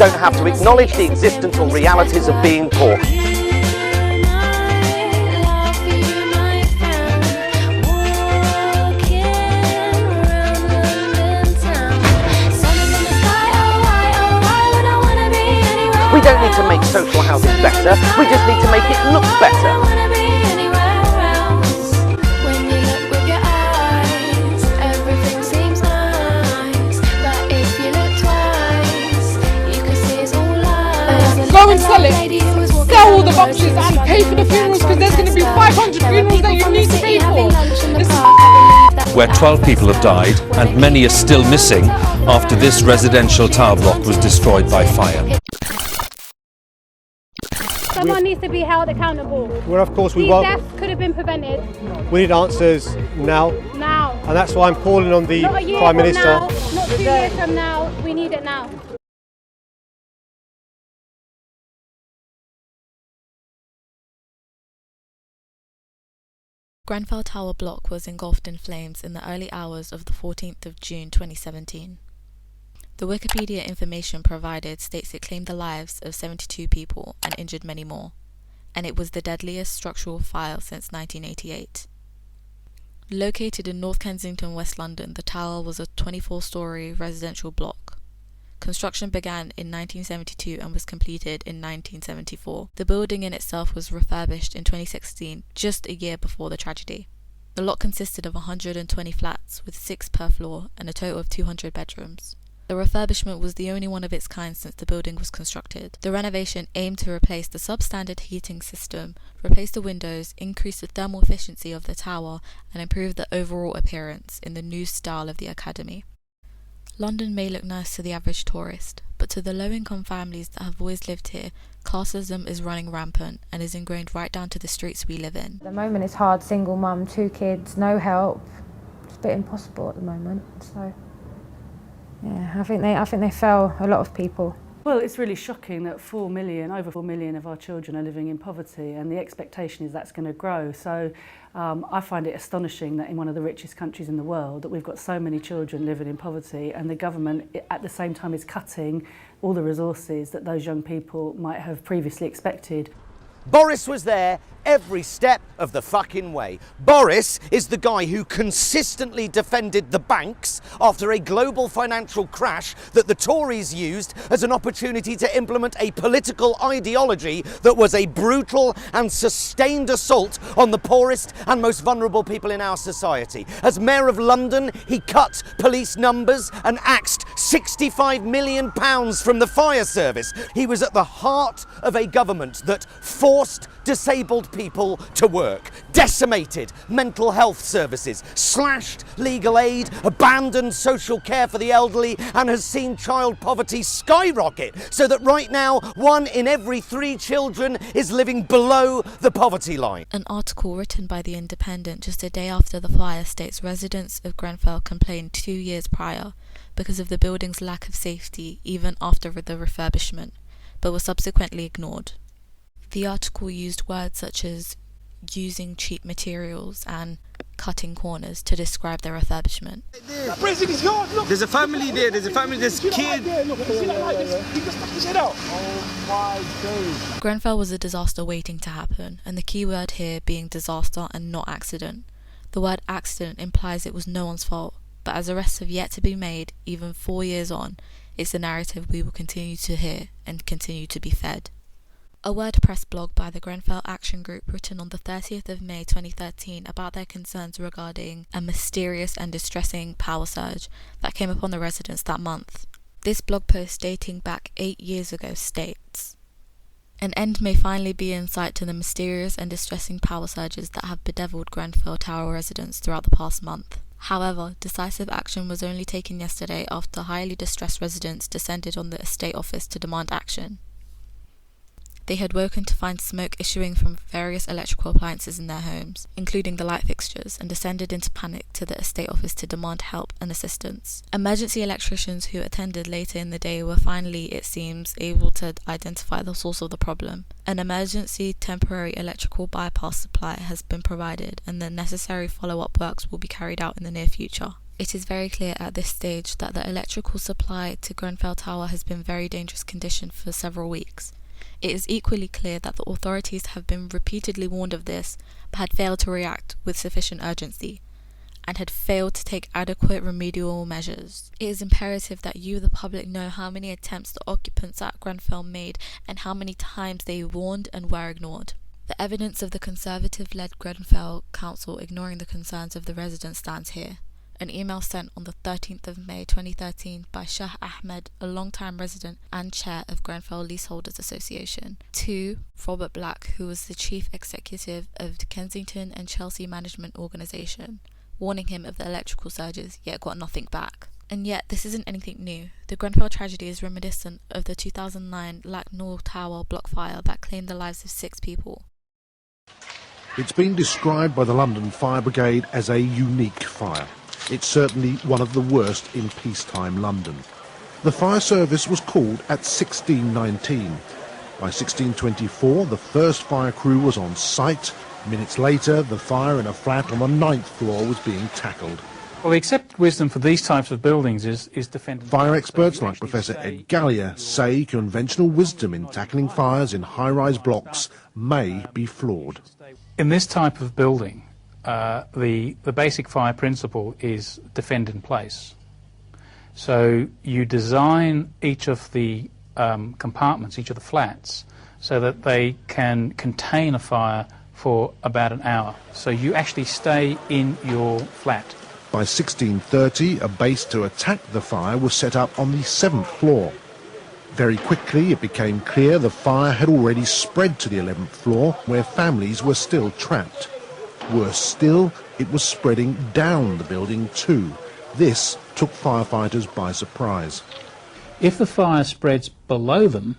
don't have to acknowledge the existence or realities of being poor. We don't need to make social housing better, we just need to make it look better. Go and sell it. Sell all the boxes and pay for the funerals, because there's going to be 500 funerals that you need to pay for. Where 12 people have died and many are still missing after this residential tower block was destroyed by fire. Someone needs to be held accountable. Well, of course we These want. deaths could have been prevented. We need answers now. Now. And that's why I'm calling on the Not a year Prime from Minister. now, not 2 years from now. We need it now. Grenfell Tower block was engulfed in flames in the early hours of the 14th of June 2017. The Wikipedia information provided states it claimed the lives of 72 people and injured many more, and it was the deadliest structural fire since 1988. Located in North Kensington, West London, the tower was a 24-storey residential block. Construction began in 1972 and was completed in 1974. The building in itself was refurbished in 2016, just a year before the tragedy. The lot consisted of 120 flats, with 6 per floor, and a total of 200 bedrooms. The refurbishment was the only one of its kind since the building was constructed. The renovation aimed to replace the substandard heating system, replace the windows, increase the thermal efficiency of the tower, and improve the overall appearance in the new style of the academy. London may look nice to the average tourist, but to the low-income families that have always lived here, classism is running rampant and is ingrained right down to the streets we live in. At the moment it's hard, single mum, 2 kids, no help. It's a bit impossible at the moment, so yeah, I think they fail a lot of people. Well, it's really shocking that over 4 million of our children are living in poverty, and the expectation is that's going to grow. So I find it astonishing that in one of the richest countries in the world that we've got so many children living in poverty, and the government at the same time is cutting all the resources that those young people might have previously expected. Boris was there every step of the fucking way. Boris is the guy who consistently defended the banks after a global financial crash that the Tories used as an opportunity to implement a political ideology that was a brutal and sustained assault on the poorest and most vulnerable people in our society. As Mayor of London, he cut police numbers and axed £65 million from the fire service. He was at the heart of a government that forced disabled people to work, decimated mental health services, slashed legal aid, abandoned social care for the elderly, and has seen child poverty skyrocket, so that right now 1 in every 3 children is living below the poverty line. An article written by The Independent just a day after the fire states residents of Grenfell complained 2 years prior because of the building's lack of safety even after the refurbishment, but was subsequently ignored. The article used words such as using cheap materials and cutting corners to describe the refurbishment. There's a family there, there's a kid. Grenfell was a disaster waiting to happen, and the key word here being disaster and not accident. The word accident implies it was no one's fault, but as arrests have yet to be made, even 4 years on, it's the narrative we will continue to hear and continue to be fed. A WordPress blog by the Grenfell Action Group written on the 30th of May 2013 about their concerns regarding a mysterious and distressing power surge that came upon the residents that month. This blog post dating back 8 years ago states, "An end may finally be in sight to the mysterious and distressing power surges that have bedeviled Grenfell Tower residents throughout the past month. However, decisive action was only taken yesterday after highly distressed residents descended on the estate office to demand action. They had woken to find smoke issuing from various electrical appliances in their homes, including the light fixtures, and descended into panic to the estate office to demand help and assistance. Emergency electricians who attended later in the day were finally, it seems, able to identify the source of the problem. An emergency temporary electrical bypass supply has been provided, and the necessary follow-up works will be carried out in the near future." It is very clear at this stage that the electrical supply to Grenfell Tower has been in very dangerous condition for several weeks. It is equally clear that the authorities have been repeatedly warned of this, but had failed to react with sufficient urgency, and had failed to take adequate remedial measures. It is imperative that you, the public, know how many attempts the occupants at Grenfell made and how many times they warned and were ignored. The evidence of the Conservative-led Grenfell Council ignoring the concerns of the residents stands here. An email sent on the 13th of May 2013 by Shah Ahmed, a long-time resident and chair of Grenfell Leaseholders Association, to Robert Black, who was the chief executive of the Kensington and Chelsea Management Organisation, warning him of the electrical surges, yet got nothing back. And yet, this isn't anything new. The Grenfell tragedy is reminiscent of the 2009 Lacknall Tower block fire that claimed the lives of 6 people. It's been described by the London Fire Brigade as a unique fire. It's certainly one of the worst in peacetime London. The fire service was called at 1619. By 1624, the first fire crew was on site. Minutes later, the fire in a flat on the 9th floor was being tackled. Well, the accepted wisdom for these types of buildings is defended. Fire experts like Professor Ed Gallier say conventional wisdom in tackling fires in high-rise blocks may be flawed. In this type of building, the basic fire principle is defend in place. So you design each of the compartments, each of the flats, so that they can contain a fire for about an hour. So you actually stay in your flat. By 1630, a base to attack the fire was set up on the 7th floor. Very quickly, it became clear the fire had already spread to the 11th floor, where families were still trapped. Worse still, it was spreading down the building too. This took firefighters by surprise. If the fire spreads below them,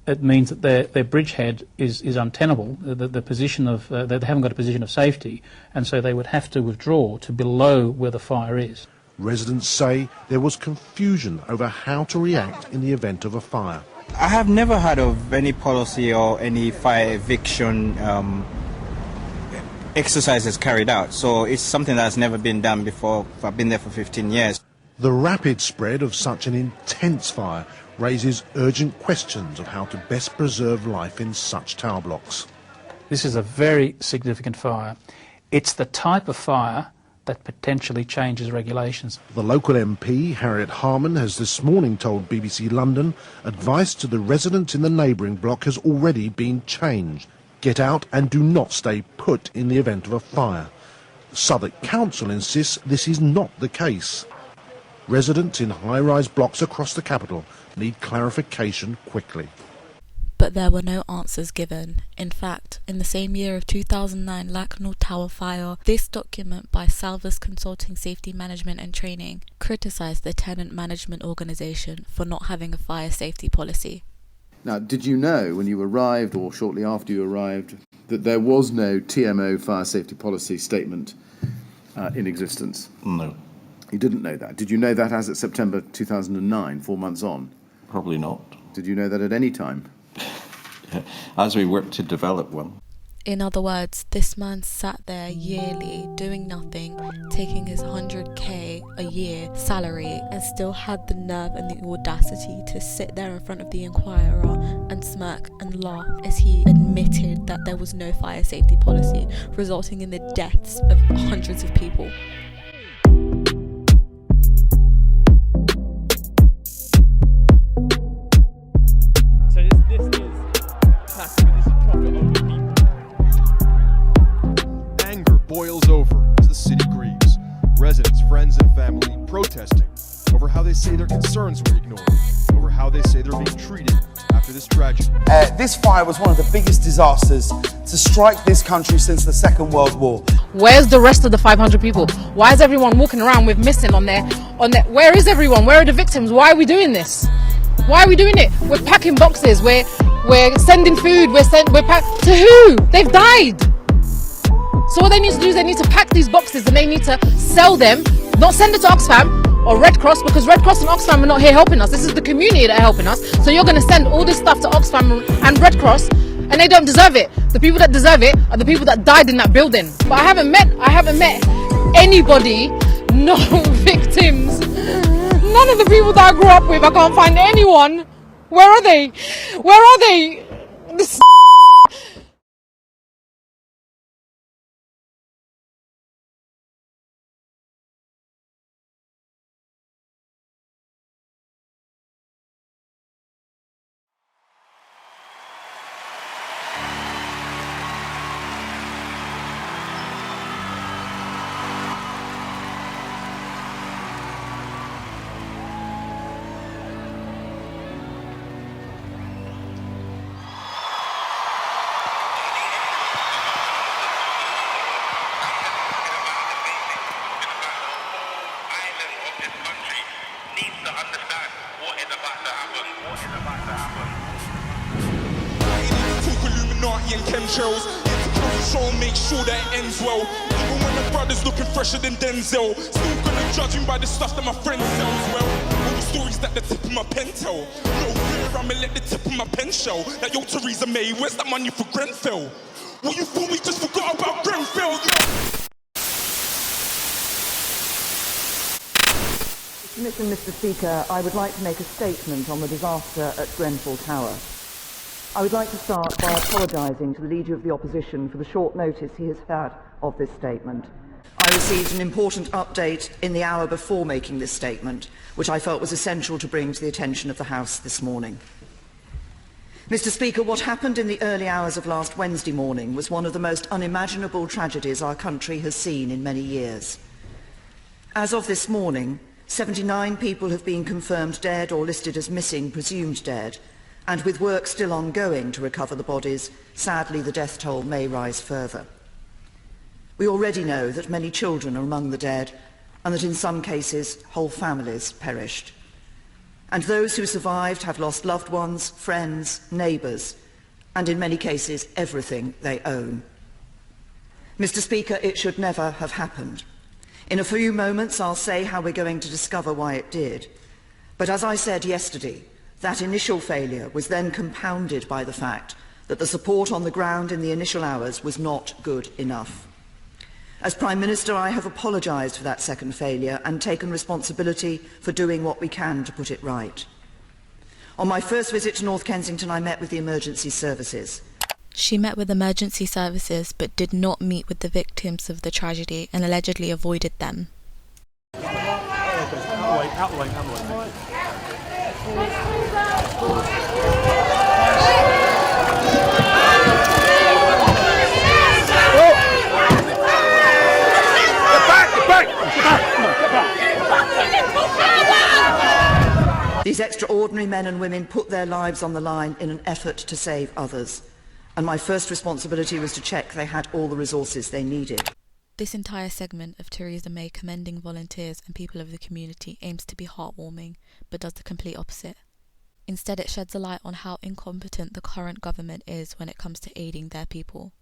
it means that their bridgehead is untenable. The position of they haven't got a position of safety, and so they would have to withdraw to below where the fire is. Residents say there was confusion over how to react in the event of a fire. I have never heard of any policy or any fire eviction exercises carried out, so it's something that's never been done before. I've been there for 15 years. The rapid spread of such an intense fire raises urgent questions of how to best preserve life in such tower blocks. This is a very significant fire. It's the type of fire that potentially changes regulations. The local MP, Harriet Harman, has this morning told BBC London advice to the residents in the neighbouring block has already been changed. Get out and do not stay put in the event of a fire. Southwark Council insists this is not the case. Residents in high-rise blocks across the capital need clarification quickly. But there were no answers given. In fact, in the same year of 2009 Lacknall Tower fire, this document by Salvers Consulting Safety Management and Training criticised the tenant management organisation for not having a fire safety policy. Now, did you know when you arrived, or shortly after you arrived, that there was no TMO fire safety policy statement in existence? No. You didn't know that. Did you know that as of September 2009, 4 months on? Probably not. Did you know that at any time? As we worked to develop one. In other words, this man sat there yearly doing nothing, taking his 100k a year salary, and still had the nerve and the audacity to sit there in front of the Inquirer and smirk and laugh as he admitted that there was no fire safety policy, resulting in the deaths of hundreds of people. Boils over as the city grieves. Residents, friends, and family protesting over how they say their concerns were ignored, over how they say they're being treated after this tragedy. This fire was one of the biggest disasters to strike this country since the Second World War. Where's the rest of the 500 people? Why is everyone walking around with missing on their? Where is everyone? Where are the victims? Why are we doing this? Why are we doing it? We're packing boxes. We're sending food. To who? They've died. So what they need to do is they need to pack these boxes and they need to sell them, not send it to Oxfam or Red Cross, because Red Cross and Oxfam are not here helping us. This is the community that are helping us. So you're going to send all this stuff to Oxfam and Red Cross, and they don't deserve it. The people that deserve it are the people that died in that building. But I haven't met anybody, no victim. victims. None of the people that I grew up with, I can't find anyone. Where are they? Where are they? This Illuminati and chemtrails. Control, make sure that it ends well. Even when the brother's looking fresher than Denzel, still gonna judge him by the stuff that my friend sells. Well, all the stories that the tip of my pen tell. No fear, I'ma let the tip of my pen show. That yo, Theresa May, where's that money for Grenfell? What you thought we just forgot about Grenfell? Mr. Speaker, I would like to make a statement on the disaster at Grenfell Tower. I would like to start by apologising to the Leader of the Opposition for the short notice he has had of this statement. I received an important update in the hour before making this statement, which I felt was essential to bring to the attention of the House this morning. Mr. Speaker, what happened in the early hours of last Wednesday morning was one of the most unimaginable tragedies our country has seen in many years. As of this morning, 79 people have been confirmed dead or listed as missing, presumed dead, and with work still ongoing to recover the bodies, sadly the death toll may rise further. We already know that many children are among the dead, and that in some cases whole families perished. And those who survived have lost loved ones, friends, neighbours, and in many cases everything they own. Mr. Speaker, it should never have happened. In a few moments I'll say how we're going to discover why it did. But as I said yesterday, that initial failure was then compounded by the fact that the support on the ground in the initial hours was not good enough. As Prime Minister, I have apologised for that second failure and taken responsibility for doing what we can to put it right. On my first visit to North Kensington, I met with the emergency services. She met with emergency services but did not meet with the victims of the tragedy and allegedly avoided them. These extraordinary men and women put their lives on the line in an effort to save others, and my first responsibility was to check they had all the resources they needed. This entire segment of Theresa May commending volunteers and people of the community aims to be heartwarming, but does the complete opposite. Instead, it sheds a light on how incompetent the current government is when it comes to aiding their people.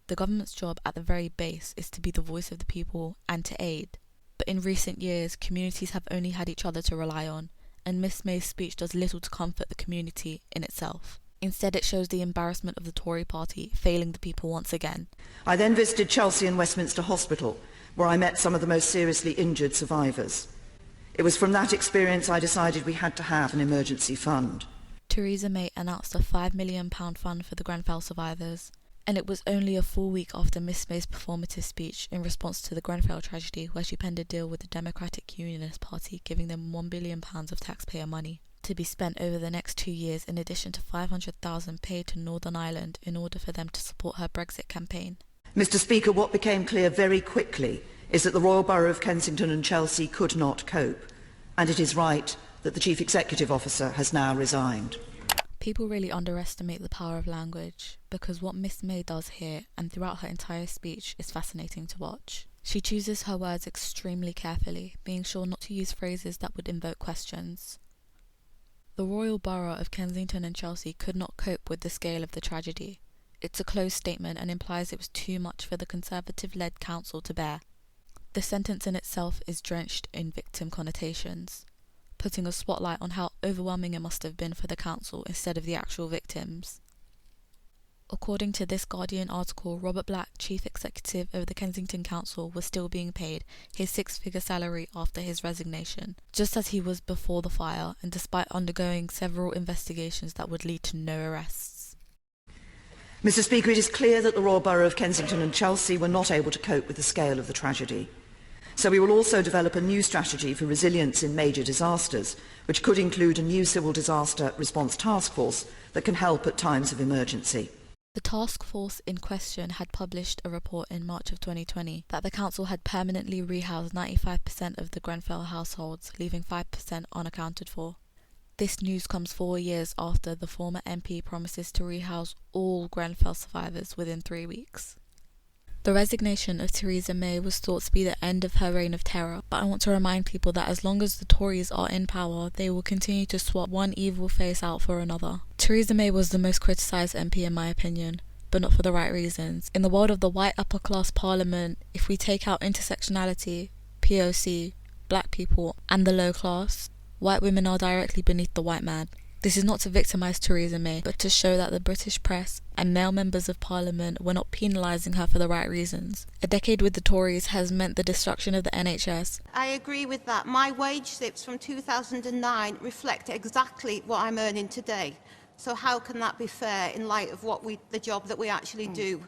The government's job at the very base is to be the voice of the people and to aid. But in recent years, communities have only had each other to rely on, and Miss May's speech does little to comfort the community in itself. Instead, it shows the embarrassment of the Tory party, failing the people once again. I then visited Chelsea and Westminster Hospital, where I met some of the most seriously injured survivors. It was from that experience I decided we had to have an emergency fund. Theresa May announced a £5 million fund for the Grenfell survivors, and it was only a full week after Miss May's performative speech in response to the Grenfell tragedy where she penned a deal with the Democratic Unionist Party, giving them £1 billion of taxpayer money to be spent over the next 2 years, in addition to $500,000 paid to Northern Ireland in order for them to support her Brexit campaign. Mr. Speaker, what became clear very quickly is that the Royal Borough of Kensington and Chelsea could not cope, and it is right that the Chief Executive Officer has now resigned. People really underestimate the power of language, because what Miss May does here and throughout her entire speech is fascinating to watch. She chooses her words extremely carefully, being sure not to use phrases that would invoke questions. The Royal Borough of Kensington and Chelsea could not cope with the scale of the tragedy. It's a closed statement and implies it was too much for the Conservative-led council to bear. The sentence in itself is drenched in victim connotations, putting a spotlight on how overwhelming it must have been for the council instead of the actual victims. According to this Guardian article, Robert Black, chief executive of the Kensington Council, was still being paid his six-figure salary after his resignation, just as he was before the fire, and despite undergoing several investigations that would lead to no arrests. Mr. Speaker, it is clear that the Royal Borough of Kensington and Chelsea were not able to cope with the scale of the tragedy. So we will also develop a new strategy for resilience in major disasters, which could include a new civil disaster response task force that can help at times of emergency. The task force in question had published a report in March of 2020 that the council had permanently rehoused 95% of the Grenfell households, leaving 5% unaccounted for. This news comes 4 years after the former MP promises to rehouse all Grenfell survivors within 3 weeks. The resignation of Theresa May was thought to be the end of her reign of terror, but I want to remind people that as long as the Tories are in power, they will continue to swap one evil face out for another. Theresa May was the most criticised MP in my opinion, but not for the right reasons. In the world of the white upper class parliament, if we take out intersectionality, POC, black people, and the low class, white women are directly beneath the white man. This is not to victimise Theresa May, but to show that the British press and male members of Parliament were not penalising her for the right reasons. A decade with the Tories has meant the destruction of the NHS. I agree with that. My wage slips from 2009 reflect exactly what I'm earning today. So how can that be fair in light of the job that we actually do?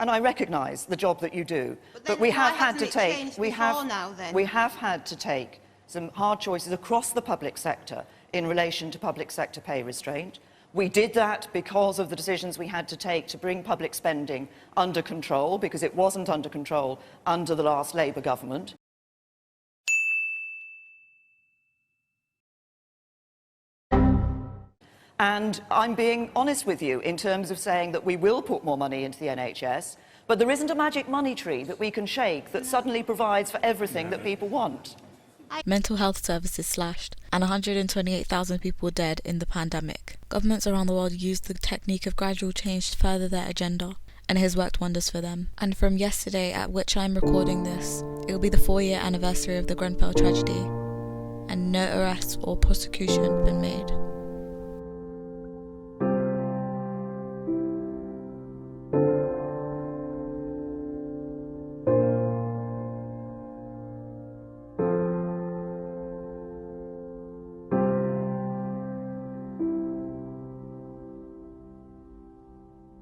And I recognise the job that you do, but we have had to take some hard choices across the public sector in relation to public sector pay restraint. We did that because of the decisions we had to take to bring public spending under control, because it wasn't under control under the last Labour government. And I'm being honest with you in terms of saying that we will put more money into the NHS, but there isn't a magic money tree that we can shake that suddenly provides for everything that people want. Mental health services slashed, and 128,000 people dead in the pandemic. Governments around the world used the technique of gradual change to further their agenda, and it has worked wonders for them. And from yesterday, at which I'm recording this, it will be the 4-year anniversary of the Grenfell tragedy, and no arrests or prosecution have been made.